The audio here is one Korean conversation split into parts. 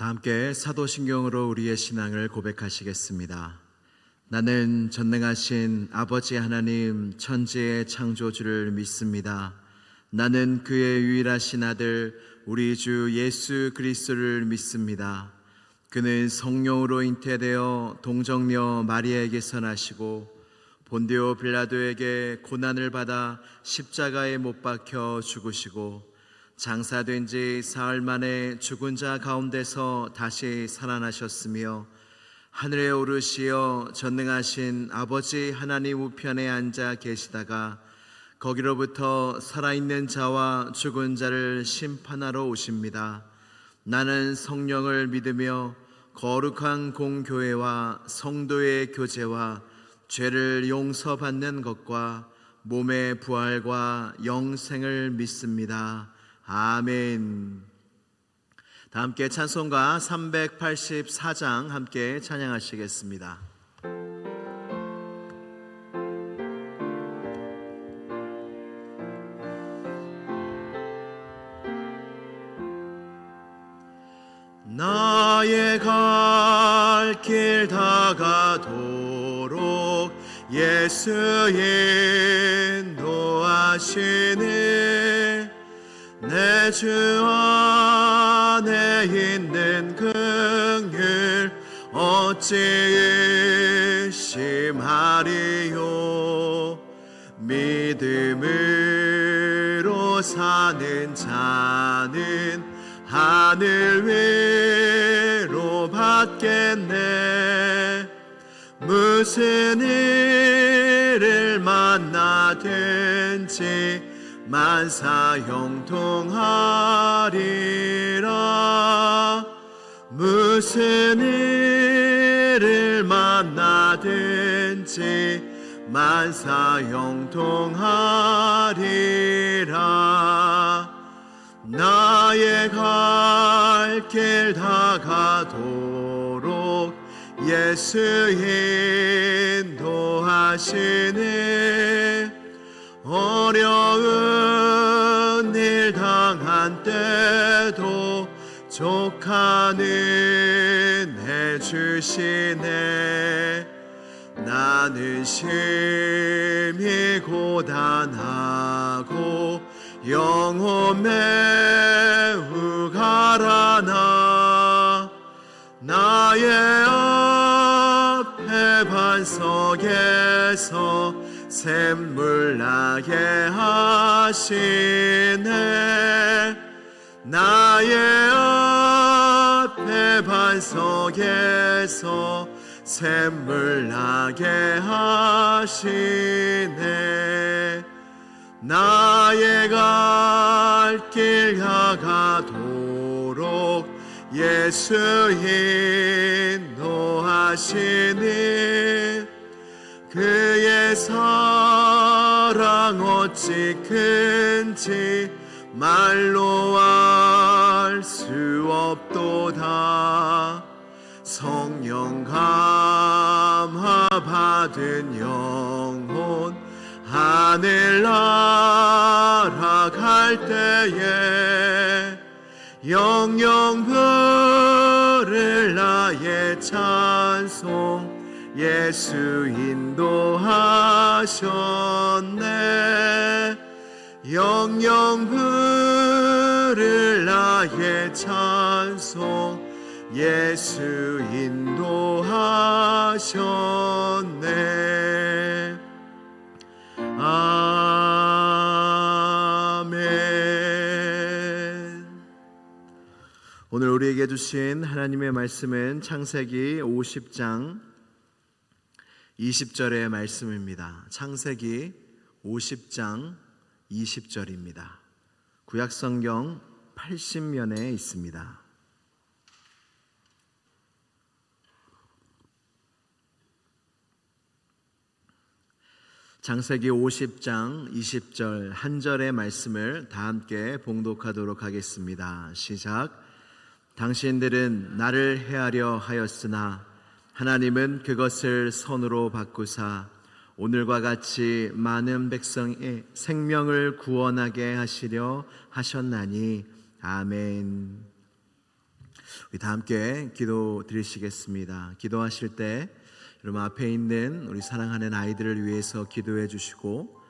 다 함께 사도신경으로 우리의 신앙을 고백하시겠습니다. 나는 전능하신 아버지 하나님 천지의 창조주를 믿습니다. 나는 그의 유일하신 아들 우리 주 예수 그리스도를 믿습니다. 그는 성령으로 잉태되어 동정녀 마리아에게서 나시고 본디오 빌라도에게 고난을 받아 십자가에 못 박혀 죽으시고 장사된 지 사흘 만에 죽은 자 가운데서 다시 살아나셨으며 하늘에 오르시어 전능하신 아버지 하나님 우편에 앉아 계시다가 거기로부터 살아있는 자와 죽은 자를 심판하러 오십니다. 나는 성령을 믿으며 거룩한 공교회와 성도의 교제와 죄를 용서받는 것과 몸의 부활과 영생을 믿습니다. 아멘. 다 함께 찬송가 384장 함께 찬양하시겠습니다. 나의 갈 길 다가도록 예수 인도하시네. 내 주 안에 있는 긍휼 어찌 의심하리요. 믿음으로 사는 자는 하늘 위로 받겠네. 무슨 일을 만나든지 만사 형통하리라. 무슨 일을 만나든지 만사 형통하리라. 나의 갈 길 다가도록 예수 인도하시네. 어려운 일 당한 때도 족하는 해 주시네. 나는 심히 고단하고 영혼 매우 가라나. 나의 앞에 반석에서 샘물 나게 하시네. 나의 앞에 반석에서 샘물 나게 하시네. 나의 갈 길 다가도록 예수 인도하시니. 그의 사랑 어찌 큰지 말로 알 수 없도다. 성령 감화 받은 영혼 하늘 날아갈 때에 영영 부를 나의 찬송 예수 인도하셨네. 영영 부를 나의 찬송 예수 인도하셨네. 아멘. 오늘 우리에게 주신 하나님의 말씀은 창세기 50장 20절의 말씀입니다. 창세기 50장 20절입니다. 구약성경 80면에 있습니다. 창세기 50장 20절 한 절의 말씀을 다 함께 봉독하도록 하겠습니다. 시작. 당신들은 나를 해하려 하였으나 하나님은 그것을 선으로 바꾸사 오늘과 같이 많은 백성의 생명을 구원하게 하시려 하셨나니. 아멘. 우리 다 함께 기도 드리시겠습니다. 기도하실 때 여러분 앞에 있는 우리 사랑하는 아이들을 위해서 기도해 주시고,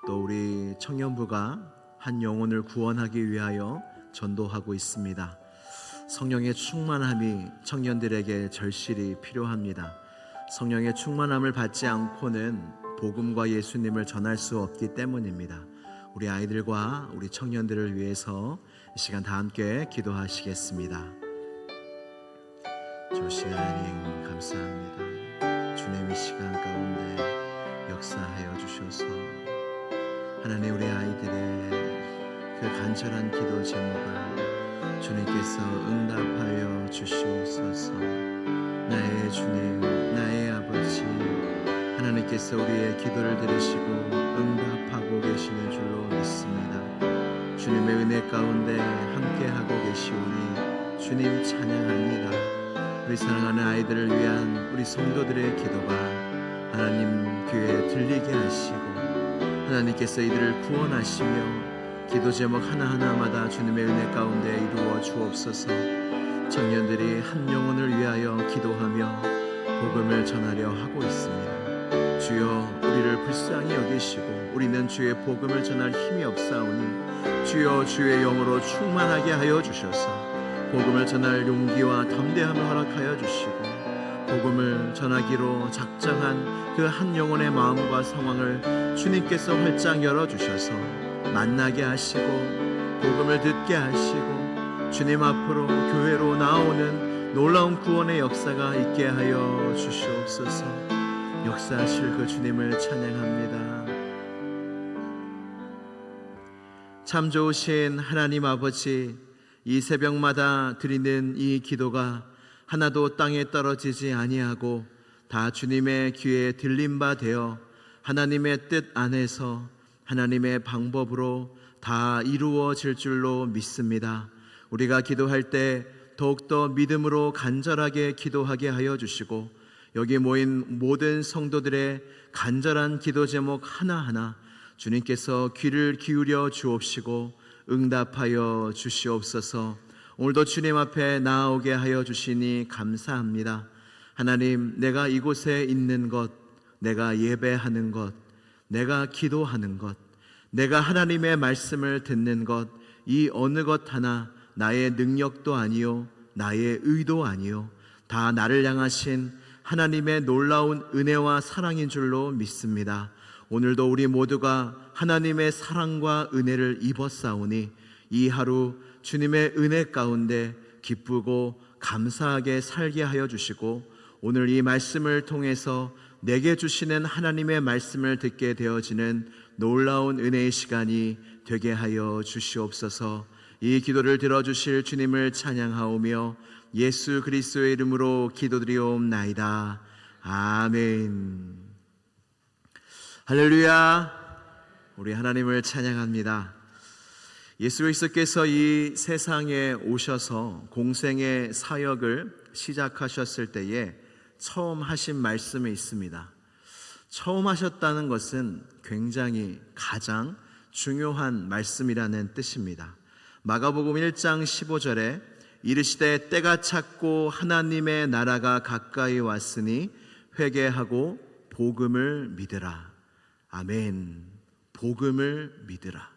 또 우리 청년부가 한 영혼을 구원하기 위하여 전도하고 있습니다. 성령의 충만함이 청년들에게 절실히 필요합니다. 성령의 충만함을 받지 않고는 복음과 예수님을 전할 수 없기 때문입니다. 우리 아이들과 우리 청년들을 위해서 이 시간 다 함께 기도하시겠습니다. 주신 하나님 감사합니다. 주님 이 시간 가운데 역사하여 주셔서 하나님 우리 아이들의 그 간절한 기도 제목을 주님께서 응답하여 주시옵소서. 나의 주님, 나의 아버지, 하나님께서 우리의 기도를 들으시고 응답하고 계시는 줄로 믿습니다. 주님의 은혜 가운데 함께하고 계시오니 주님 찬양합니다. 우리 사랑하는 아이들을 위한 우리 성도들의 기도가 하나님 귀에 들리게 하시고, 하나님께서 이들을 구원하시며 기도 제목 하나하나마다 주님의 은혜 가운데 이루어 주옵소서. 청년들이 한 영혼을 위하여 기도하며 복음을 전하려 하고 있습니다. 주여 우리를 불쌍히 여기시고 우리는 주의 복음을 전할 힘이 없사오니 주여 주의 영으로 충만하게 하여 주셔서 복음을 전할 용기와 담대함을 허락하여 주시고, 복음을 전하기로 작정한 그 한 영혼의 마음과 상황을 주님께서 활짝 열어주셔서 만나게 하시고 복음을 듣게 하시고 주님 앞으로 교회로 나오는 놀라운 구원의 역사가 있게 하여 주시옵소서. 역사하실 그 주님을 찬양합니다. 참 좋으신 하나님 아버지, 이 새벽마다 드리는 이 기도가 하나도 땅에 떨어지지 아니하고 다 주님의 귀에 들린 바 되어 하나님의 뜻 안에서 하나님의 방법으로 다 이루어질 줄로 믿습니다. 우리가 기도할 때 더욱더 믿음으로 간절하게 기도하게 하여 주시고, 여기 모인 모든 성도들의 간절한 기도 제목 하나하나 주님께서 귀를 기울여 주옵시고 응답하여 주시옵소서. 오늘도 주님 앞에 나아오게 하여 주시니 감사합니다. 하나님, 내가 이곳에 있는 것, 내가 예배하는 것, 내가 기도하는 것, 내가 하나님의 말씀을 듣는 것, 이 어느 것 하나 나의 능력도 아니요 나의 의도 아니요 다 나를 향하신 하나님의 놀라운 은혜와 사랑인 줄로 믿습니다. 오늘도 우리 모두가 하나님의 사랑과 은혜를 입었사오니 이 하루 주님의 은혜 가운데 기쁘고 감사하게 살게 하여 주시고, 오늘 이 말씀을 통해서 내게 주시는 하나님의 말씀을 듣게 되어지는 놀라운 은혜의 시간이 되게 하여 주시옵소서. 이 기도를 들어주실 주님을 찬양하오며 예수 그리스도의 이름으로 기도드리옵나이다. 아멘. 할렐루야. 우리 하나님을 찬양합니다. 예수 그리스도께서 이 세상에 오셔서 공생의 사역을 시작하셨을 때에 처음 하신 말씀이 있습니다. 처음 하셨다는 것은 굉장히 가장 중요한 말씀이라는 뜻입니다. 마가복음 1장 15절에 이르시되 때가 찼고 하나님의 나라가 가까이 왔으니 회개하고 복음을 믿으라. 아멘. 복음을 믿으라.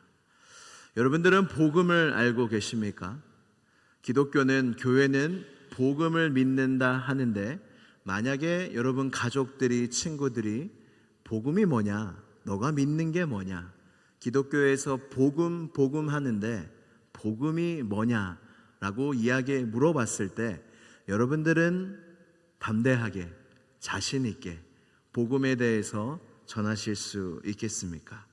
여러분들은 복음을 알고 계십니까? 기독교는, 교회는 복음을 믿는다 하는데, 만약에 여러분 가족들이, 친구들이 복음이 뭐냐, 너가 믿는 게 뭐냐, 기독교에서 복음 하는데 복음이 뭐냐라고 이야기에 물어봤을 때 여러분들은 담대하게 자신 있게 복음에 대해서 전하실 수 있겠습니까?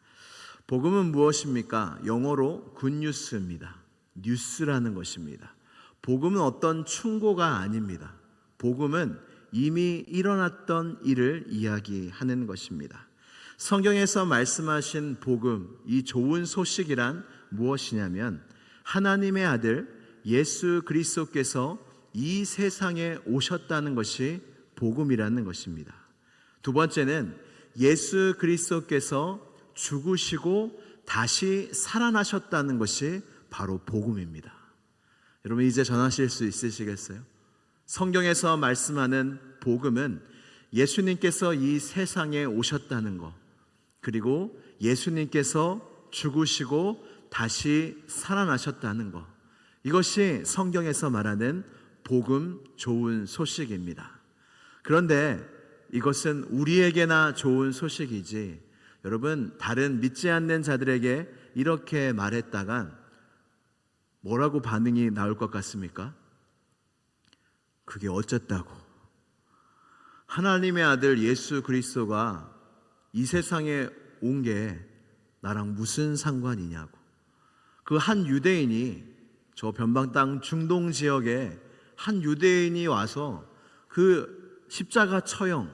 복음은 무엇입니까? 영어로 굿뉴스입니다. 뉴스라는 것입니다. 복음은 어떤 충고가 아닙니다. 복음은 이미 일어났던 일을 이야기하는 것입니다. 성경에서 말씀하신 복음, 이 좋은 소식이란 무엇이냐면 하나님의 아들 예수 그리스도께서 이 세상에 오셨다는 것이 복음이라는 것입니다. 두 번째는 예수 그리스도께서 죽으시고 다시 살아나셨다는 것이 바로 복음입니다. 여러분 이제 전하실 수 있으시겠어요? 성경에서 말씀하는 복음은 예수님께서 이 세상에 오셨다는 것, 그리고 예수님께서 죽으시고 다시 살아나셨다는 것, 이것이 성경에서 말하는 복음 좋은 소식입니다. 그런데 이것은 우리에게나 좋은 소식이지, 여러분 다른 믿지 않는 자들에게 이렇게 말했다간 뭐라고 반응이 나올 것 같습니까? 그게 어쨌다고? 하나님의 아들 예수 그리스도가 이 세상에 온 게 나랑 무슨 상관이냐고. 그 한 유대인이, 저 변방 땅 중동 지역에 한 유대인이 와서 그 십자가 처형,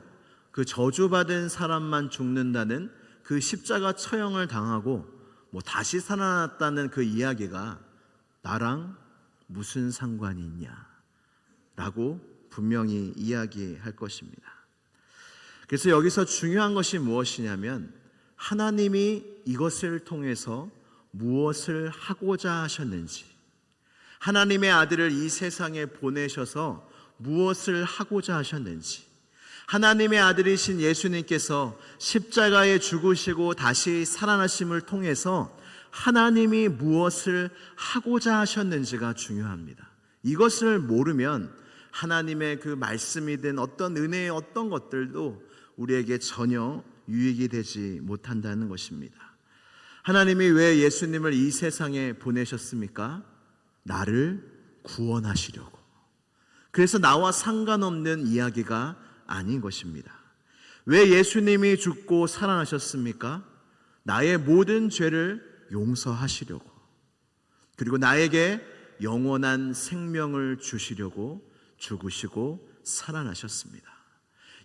그 저주받은 사람만 죽는다는 그 십자가 처형을 당하고 뭐 다시 살아났다는 그 이야기가 나랑 무슨 상관이 있냐 라고 분명히 이야기할 것입니다. 그래서 여기서 중요한 것이 무엇이냐면, 하나님이 이것을 통해서 무엇을 하고자 하셨는지, 하나님의 아들을 이 세상에 보내셔서 무엇을 하고자 하셨는지, 하나님의 아들이신 예수님께서 십자가에 죽으시고 다시 살아나심을 통해서 하나님이 무엇을 하고자 하셨는지가 중요합니다. 이것을 모르면 하나님의 그 말씀이든 어떤 은혜의 어떤 것들도 우리에게 전혀 유익이 되지 못한다는 것입니다. 하나님이 왜 예수님을 이 세상에 보내셨습니까? 나를 구원하시려고. 그래서 나와 상관없는 이야기가 아닌 것입니다. 왜 예수님이 죽고 살아나셨습니까? 나의 모든 죄를 용서하시려고, 그리고 나에게 영원한 생명을 주시려고 죽으시고 살아나셨습니다.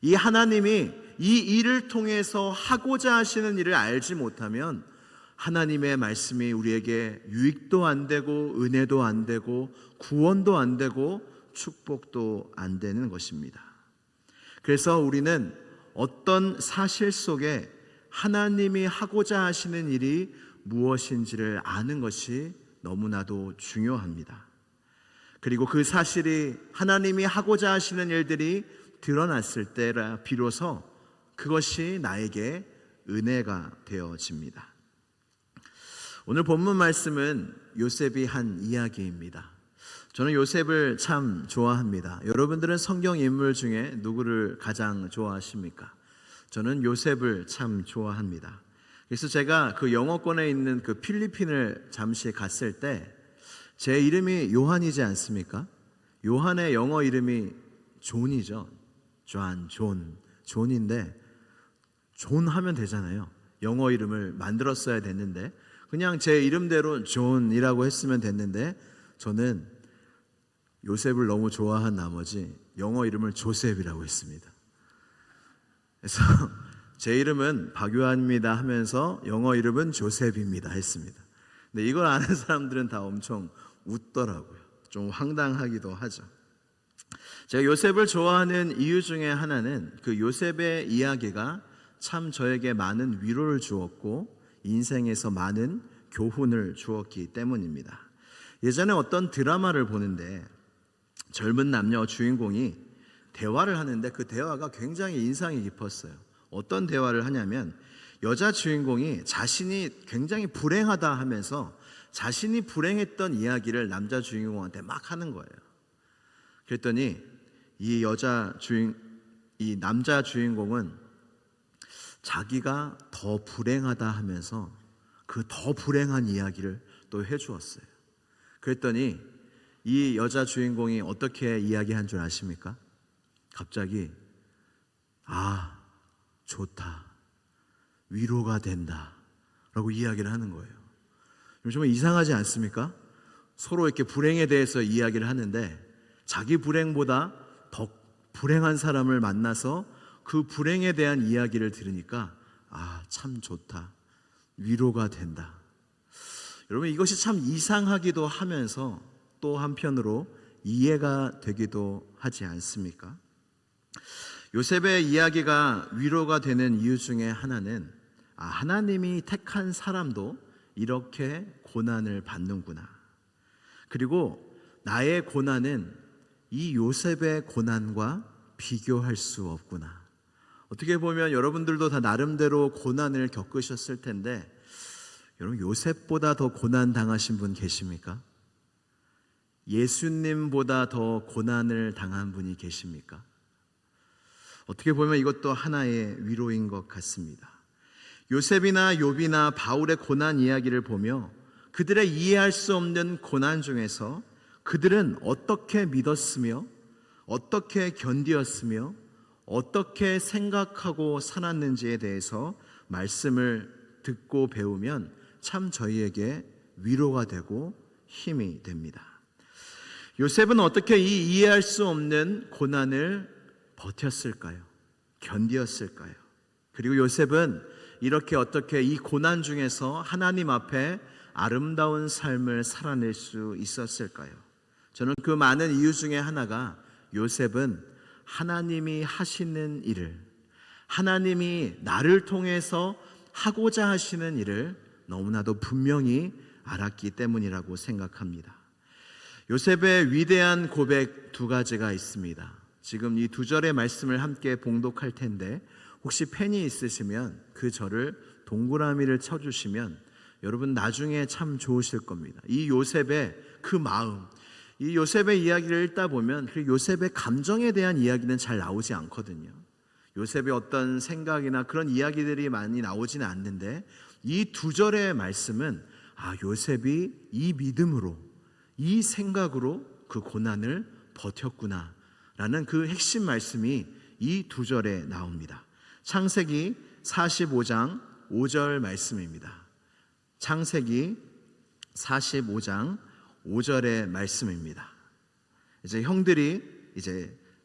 이 하나님이 이 일을 통해서 하고자 하시는 일을 알지 못하면 하나님의 말씀이 우리에게 유익도 안 되고 은혜도 안 되고 구원도 안 되고 축복도 안 되는 것입니다. 그래서 우리는 어떤 사실 속에 하나님이 하고자 하시는 일이 무엇인지를 아는 것이 너무나도 중요합니다. 그리고 그 사실이 하나님이 하고자 하시는 일들이 드러났을 때라 비로소 그것이 나에게 은혜가 되어집니다. 오늘 본문 말씀은 요셉이 한 이야기입니다. 저는 요셉을 참 좋아합니다. 여러분들은 성경 인물 중에 누구를 가장 좋아하십니까? 저는 요셉을 참 좋아합니다. 그래서 제가 그 영어권에 있는 그 필리핀을 잠시 갔을 때 제 이름이 요한이지 않습니까? 요한의 영어 이름이 존이죠. 존인데 존 하면 되잖아요. 영어 이름을 만들었어야 됐는데 그냥 제 이름대로 존이라고 했으면 됐는데, 저는 요셉을 너무 좋아한 나머지 영어 이름을 조셉이라고 했습니다. 그래서 제 이름은 박요한입니다 하면서 영어 이름은 조셉입니다 했습니다. 근데 이걸 아는 사람들은 다 엄청 웃더라고요. 좀 황당하기도 하죠. 제가 요셉을 좋아하는 이유 중에 하나는 그 요셉의 이야기가 참 저에게 많은 위로를 주었고 인생에서 많은 교훈을 주었기 때문입니다. 예전에 어떤 드라마를 보는데 젊은 남녀 주인공이 대화를 하는데 그 대화가 굉장히 인상이 깊었어요. 어떤 대화를 하냐면, 여자 주인공이 자신이 굉장히 불행하다 하면서 자신이 불행했던 이야기를 남자 주인공한테 막 하는 거예요. 그랬더니 이 남자 주인공은 자기가 더 불행하다 하면서 그 더 불행한 이야기를 또 해주었어요. 그랬더니 이 여자 주인공이 어떻게 이야기한 줄 아십니까? 갑자기 좋다, 위로가 된다 라고 이야기를 하는 거예요. 정말 이상하지 않습니까? 서로 이렇게 불행에 대해서 이야기를 하는데 자기 불행보다 더 불행한 사람을 만나서 그 불행에 대한 이야기를 들으니까 참 좋다, 위로가 된다. 여러분, 이것이 참 이상하기도 하면서 또 한편으로 이해가 되기도 하지 않습니까? 요셉의 이야기가 위로가 되는 이유 중에 하나는 하나님이 택한 사람도 이렇게 고난을 받는구나. 그리고 나의 고난은 이 요셉의 고난과 비교할 수 없구나. 어떻게 보면 여러분들도 다 나름대로 고난을 겪으셨을 텐데, 여러분 요셉보다 더 고난 당하신 분 계십니까? 예수님보다 더 고난을 당한 분이 계십니까? 어떻게 보면 이것도 하나의 위로인 것 같습니다. 요셉이나 욥이나 바울의 고난 이야기를 보며 그들의 이해할 수 없는 고난 중에서 그들은 어떻게 믿었으며 어떻게 견디었으며 어떻게 생각하고 살았는지에 대해서 말씀을 듣고 배우면 참 저희에게 위로가 되고 힘이 됩니다. 요셉은 어떻게 이 이해할 수 없는 고난을 버텼을까요? 견디었을까요? 그리고 요셉은 이렇게 어떻게 이 고난 중에서 하나님 앞에 아름다운 삶을 살아낼 수 있었을까요? 저는 그 많은 이유 중에 하나가 요셉은 하나님이 하시는 일을, 하나님이 나를 통해서 하고자 하시는 일을 너무나도 분명히 알았기 때문이라고 생각합니다. 요셉의 위대한 고백 두 가지가 있습니다. 지금 이 두 절의 말씀을 함께 봉독할 텐데 혹시 펜이 있으시면 그 절을 동그라미를 쳐주시면 여러분 나중에 참 좋으실 겁니다. 이 요셉의 그 마음, 이 요셉의 이야기를 읽다 보면 그 요셉의 감정에 대한 이야기는 잘 나오지 않거든요. 요셉의 어떤 생각이나 그런 이야기들이 많이 나오지는 않는데 이 두 절의 말씀은 요셉이 이 믿음으로, 이 생각으로 그 고난을 버텼구나 라는 그 핵심 말씀이 이 두 절에 나옵니다. 창세기 45장 5절 말씀입니다. 창세기 45장 5절의 말씀입니다. 이제 형들이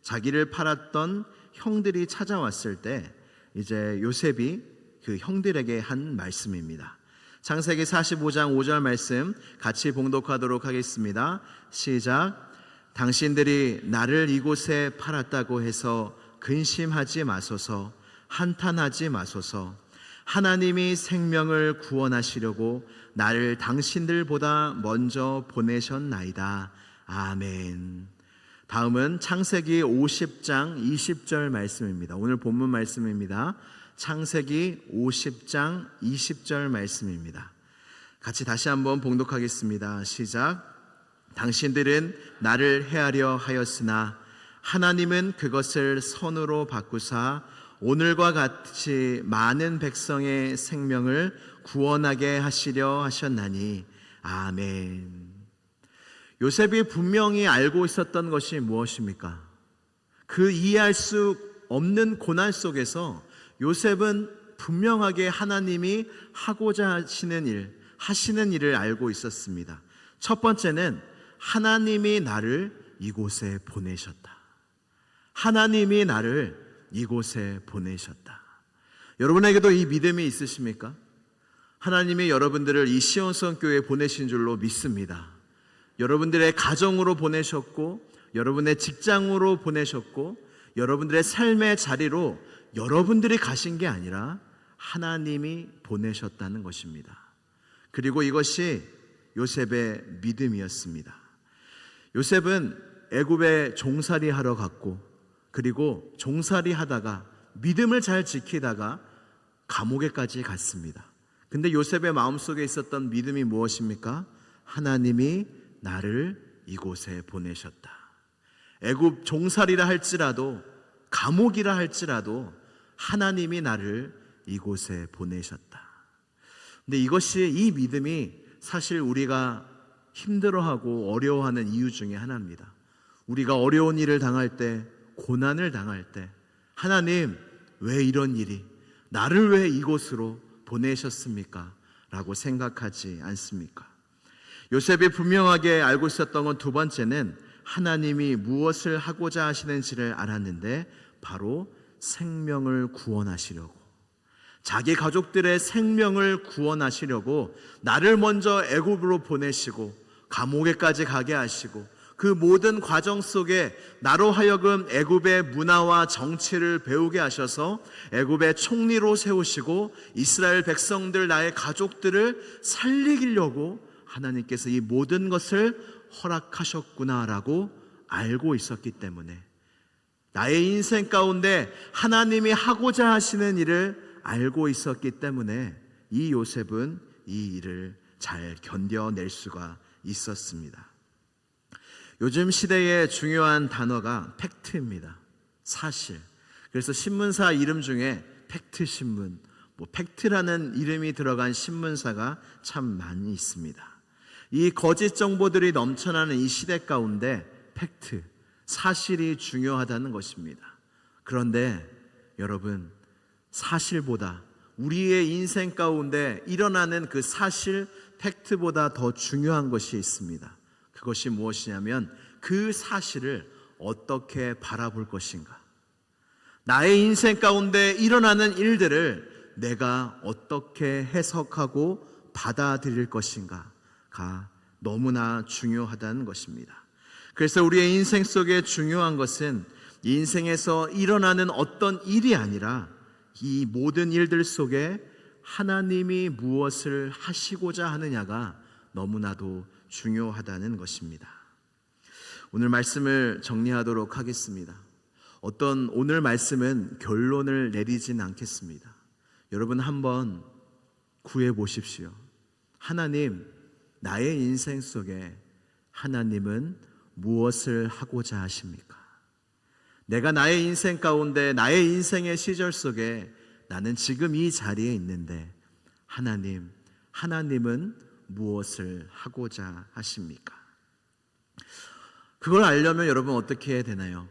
자기를 팔았던 형들이 찾아왔을 때 이제 요셉이 그 형들에게 한 말씀입니다. 창세기 45장 5절 말씀 같이 봉독하도록 하겠습니다. 시작. 당신들이 나를 이곳에 팔았다고 해서 근심하지 마소서, 한탄하지 마소서. 하나님이 생명을 구원하시려고 나를 당신들보다 먼저 보내셨나이다. 아멘. 다음은 창세기 50장 20절 말씀입니다. 오늘 본문 말씀입니다. 창세기 50장 20절 말씀입니다. 같이 다시 한번 봉독하겠습니다. 시작. 당신들은 나를 해하려 하였으나 하나님은 그것을 선으로 바꾸사 오늘과 같이 많은 백성의 생명을 구원하게 하시려 하셨나니 아멘. 요셉이 분명히 알고 있었던 것이 무엇입니까? 그 이해할 수 없는 고난 속에서 요셉은 분명하게 하나님이 하고자 하시는 일을 알고 있었습니다. 첫 번째는 하나님이 나를 이곳에 보내셨다. 하나님이 나를 이곳에 보내셨다. 여러분에게도 이 믿음이 있으십니까? 하나님이 여러분들을 이 시온성 교회에 보내신 줄로 믿습니다. 여러분들의 가정으로 보내셨고, 여러분의 직장으로 보내셨고, 여러분들의 삶의 자리로 여러분들이 가신 게 아니라 하나님이 보내셨다는 것입니다. 그리고 이것이 요셉의 믿음이었습니다. 요셉은 애굽에 종살이 하러 갔고, 그리고 종살이 하다가 믿음을 잘 지키다가 감옥에까지 갔습니다. 근데 요셉의 마음속에 있었던 믿음이 무엇입니까? 하나님이 나를 이곳에 보내셨다. 애굽 종살이라 할지라도, 감옥이라 할지라도 하나님이 나를 이곳에 보내셨다. 근데 이 믿음이 사실 우리가 힘들어하고 어려워하는 이유 중에 하나입니다. 우리가 어려운 일을 당할 때, 고난을 당할 때 하나님 왜 이런 일이, 나를 왜 이곳으로 보내셨습니까? 라고 생각하지 않습니까? 요셉이 분명하게 알고 있었던 건 두 번째는 하나님이 무엇을 하고자 하시는지를 알았는데 바로 생명을 구원하시려고, 자기 가족들의 생명을 구원하시려고 나를 먼저 애굽으로 보내시고 감옥에까지 가게 하시고 그 모든 과정 속에 나로 하여금 애굽의 문화와 정치를 배우게 하셔서 애굽의 총리로 세우시고 이스라엘 백성들, 나의 가족들을 살리려고 하나님께서 이 모든 것을 허락하셨구나라고 알고 있었기 때문에, 나의 인생 가운데 하나님이 하고자 하시는 일을 알고 있었기 때문에 이 요셉은 이 일을 잘 견뎌낼 수가 있었습니다. 요즘 시대의 중요한 단어가 팩트입니다. 사실. 그래서 신문사 이름 중에 팩트 신문, 팩트라는 이름이 들어간 신문사가 참 많이 있습니다. 이 거짓 정보들이 넘쳐나는 이 시대 가운데 팩트, 사실이 중요하다는 것입니다. 그런데 여러분, 사실보다 우리의 인생 가운데 일어나는 그 사실, 팩트보다 더 중요한 것이 있습니다. 그것이 무엇이냐면 그 사실을 어떻게 바라볼 것인가. 나의 인생 가운데 일어나는 일들을 내가 어떻게 해석하고 받아들일 것인가가 너무나 중요하다는 것입니다. 그래서 우리의 인생 속에 중요한 것은 인생에서 일어나는 어떤 일이 아니라 이 모든 일들 속에 하나님이 무엇을 하시고자 하느냐가 너무나도 중요하다는 것입니다. 오늘 말씀을 정리하도록 하겠습니다. 오늘 말씀은 결론을 내리진 않겠습니다. 여러분 한번 구해 보십시오. 하나님, 나의 인생 속에 하나님은 무엇을 하고자 하십니까? 내가 나의 인생 가운데, 나의 인생의 시절 속에 나는 지금 이 자리에 있는데 하나님은 무엇을 하고자 하십니까? 그걸 알려면 여러분 어떻게 해야 되나요?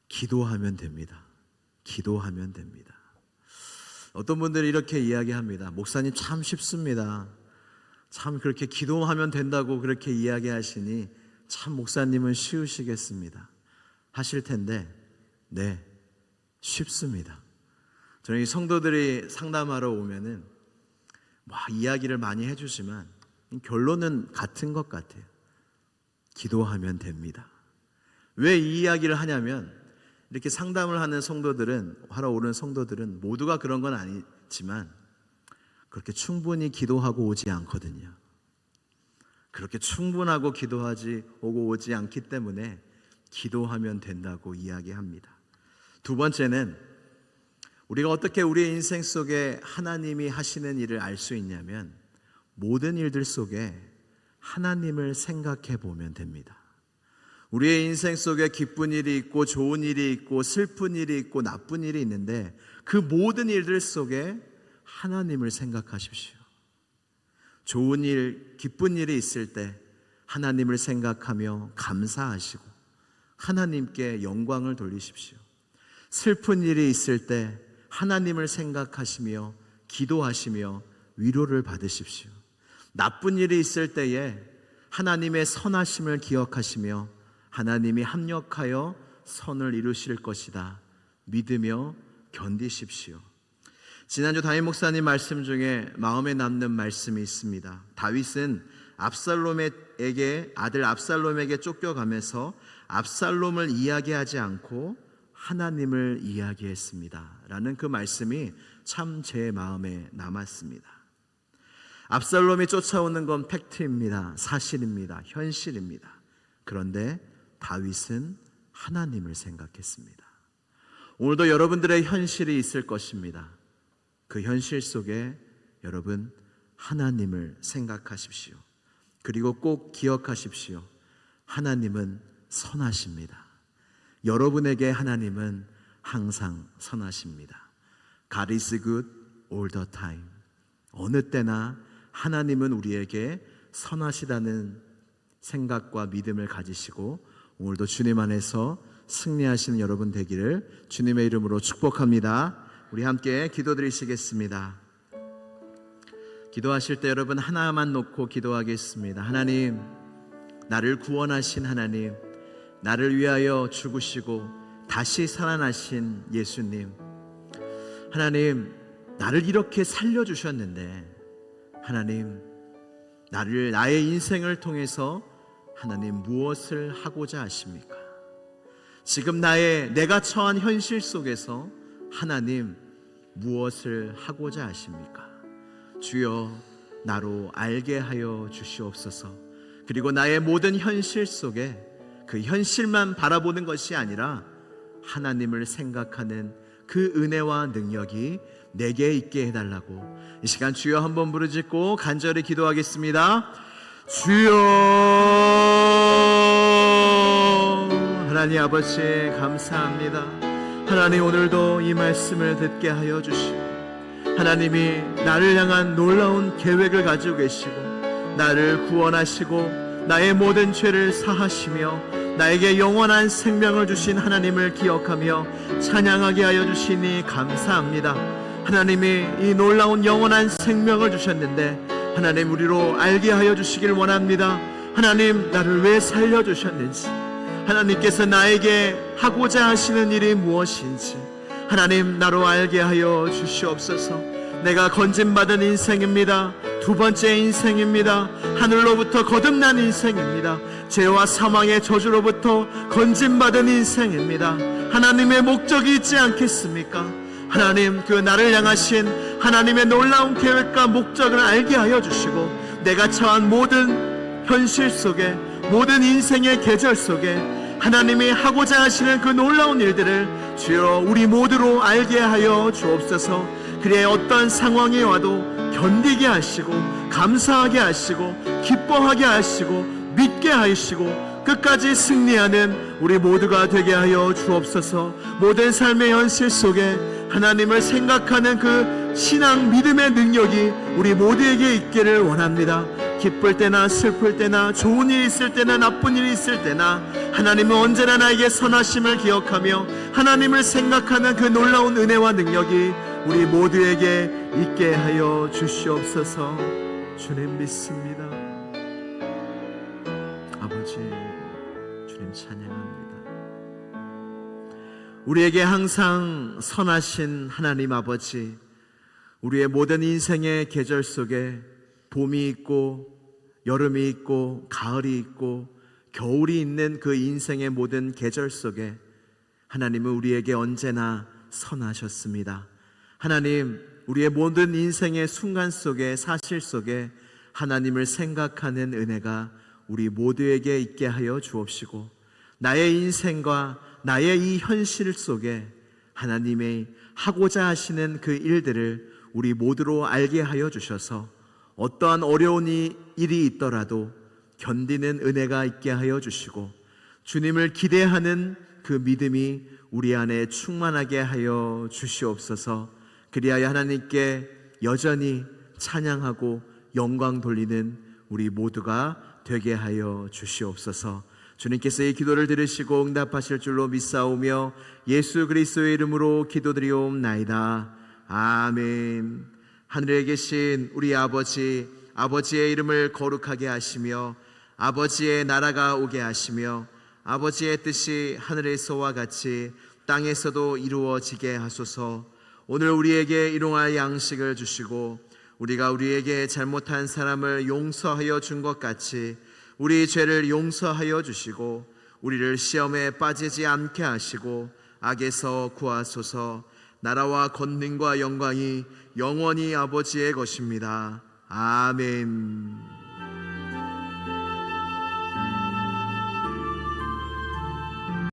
기도하면 됩니다. 기도하면 됩니다. 어떤 분들이 이렇게 이야기합니다. 목사님 참 쉽습니다. 참 그렇게 기도하면 된다고 그렇게 이야기하시니 참 목사님은 쉬우시겠습니다. 하실 텐데, 네, 쉽습니다. 저는 이 성도들이 상담하러 오면은 이야기를 많이 해주지만 결론은 같은 것 같아요. 기도하면 됩니다. 왜 이 이야기를 하냐면, 이렇게 상담을 하는 하러 오는 성도들은 모두가 그런 건 아니지만 그렇게 충분히 기도하고 오지 않거든요. 그렇게 충분하고 오고 오지 않기 때문에 기도하면 된다고 이야기합니다. 두 번째는 우리가 어떻게 우리의 인생 속에 하나님이 하시는 일을 알 수 있냐면 모든 일들 속에 하나님을 생각해 보면 됩니다. 우리의 인생 속에 기쁜 일이 있고 좋은 일이 있고 슬픈 일이 있고 나쁜 일이 있는데 그 모든 일들 속에 하나님을 생각하십시오. 좋은 일, 기쁜 일이 있을 때 하나님을 생각하며 감사하시고 하나님께 영광을 돌리십시오. 슬픈 일이 있을 때 하나님을 생각하시며 기도하시며 위로를 받으십시오. 나쁜 일이 있을 때에 하나님의 선하심을 기억하시며 하나님이 합력하여 선을 이루실 것이다 믿으며 견디십시오. 지난주 담임 목사님 말씀 중에 마음에 남는 말씀이 있습니다. 다윗은 아들 압살롬에게 쫓겨가면서 압살롬을 이야기하지 않고 하나님을 이야기했습니다 라는 그 말씀이 참 제 마음에 남았습니다. 압살롬이 쫓아오는 건 팩트입니다. 사실입니다. 현실입니다. 그런데 다윗은 하나님을 생각했습니다. 오늘도 여러분들의 현실이 있을 것입니다. 그 현실 속에 여러분 하나님을 생각하십시오. 그리고 꼭 기억하십시오. 하나님은 선하십니다. 여러분에게 하나님은 항상 선하십니다. God is good all the time. 어느 때나 하나님은 우리에게 선하시다는 생각과 믿음을 가지시고 오늘도 주님 안에서 승리하시는 여러분 되기를 주님의 이름으로 축복합니다. 우리 함께 기도드리시겠습니다. 기도하실 때 여러분 하나만 놓고 기도하겠습니다. 하나님, 나를 구원하신 하나님, 나를 위하여 죽으시고 다시 살아나신 예수님, 하나님, 나를 이렇게 살려주셨는데 하나님, 나의 인생을 통해서 하나님 무엇을 하고자 하십니까? 지금 내가 처한 현실 속에서 하나님 무엇을 하고자 하십니까? 주여, 나로 알게 하여 주시옵소서. 그리고 나의 모든 현실 속에 그 현실만 바라보는 것이 아니라 하나님을 생각하는 그 은혜와 능력이 내게 있게 해달라고 이 시간 주여 한번 부르짖고 간절히 기도하겠습니다. 주여. 하나님 아버지 감사합니다. 하나님 오늘도 이 말씀을 듣게 하여 주시고 하나님이 나를 향한 놀라운 계획을 가지고 계시고 나를 구원하시고 나의 모든 죄를 사하시며 나에게 영원한 생명을 주신 하나님을 기억하며 찬양하게 하여 주시니 감사합니다. 하나님이 이 놀라운 영원한 생명을 주셨는데 하나님 우리로 알게 하여 주시길 원합니다. 하나님 나를 왜 살려주셨는지, 하나님께서 나에게 하고자 하시는 일이 무엇인지 하나님 나로 알게 하여 주시옵소서. 내가 건진받은 인생입니다. 두 번째 인생입니다. 하늘로부터 거듭난 인생입니다. 죄와 사망의 저주로부터 건진받은 인생입니다. 하나님의 목적이 있지 않겠습니까? 하나님 그 나를 향하신 하나님의 놀라운 계획과 목적을 알게 하여 주시고 내가 처한 모든 현실 속에 모든 인생의 계절 속에 하나님이 하고자 하시는 그 놀라운 일들을 주여 우리 모두로 알게 하여 주옵소서. 그래 어떤 상황이 와도 견디게 하시고 감사하게 하시고 기뻐하게 하시고 믿게 하시고 끝까지 승리하는 우리 모두가 되게 하여 주옵소서. 모든 삶의 현실 속에 하나님을 생각하는 그 신앙 믿음의 능력이 우리 모두에게 있기를 원합니다. 기쁠 때나 슬플 때나 좋은 일이 있을 때나 나쁜 일이 있을 때나 하나님은 언제나 나에게 선하심을 기억하며 하나님을 생각하는 그 놀라운 은혜와 능력이 우리 모두에게 있게 하여 주시옵소서. 주님 믿습니다. 아버지 주님 찬양합니다. 우리에게 항상 선하신 하나님 아버지, 우리의 모든 인생의 계절 속에 봄이 있고 여름이 있고 가을이 있고 겨울이 있는 그 인생의 모든 계절 속에 하나님은 우리에게 언제나 선하셨습니다. 하나님 우리의 모든 인생의 순간 속에 사실 속에 하나님을 생각하는 은혜가 우리 모두에게 있게 하여 주옵시고 나의 인생과 나의 이 현실 속에 하나님의 하고자 하시는 그 일들을 우리 모두로 알게 하여 주셔서 어떠한 어려운 일이 있더라도 견디는 은혜가 있게 하여 주시고 주님을 기대하는 그 믿음이 우리 안에 충만하게 하여 주시옵소서. 그리하여 하나님께 여전히 찬양하고 영광 돌리는 우리 모두가 되게 하여 주시옵소서. 주님께서 이 기도를 들으시고 응답하실 줄로 믿사오며 예수 그리스도의 이름으로 기도드리옵나이다. 아멘. 하늘에 계신 우리 아버지, 아버지의 이름을 거룩하게 하시며 아버지의 나라가 오게 하시며 아버지의 뜻이 하늘에서와 같이 땅에서도 이루어지게 하소서. 오늘 우리에게 일용할 양식을 주시고 우리가 우리에게 잘못한 사람을 용서하여 준 것 같이 우리 죄를 용서하여 주시고 우리를 시험에 빠지지 않게 하시고 악에서 구하소서. 나라와 권능과 영광이 영원히 아버지의 것입니다. 아멘.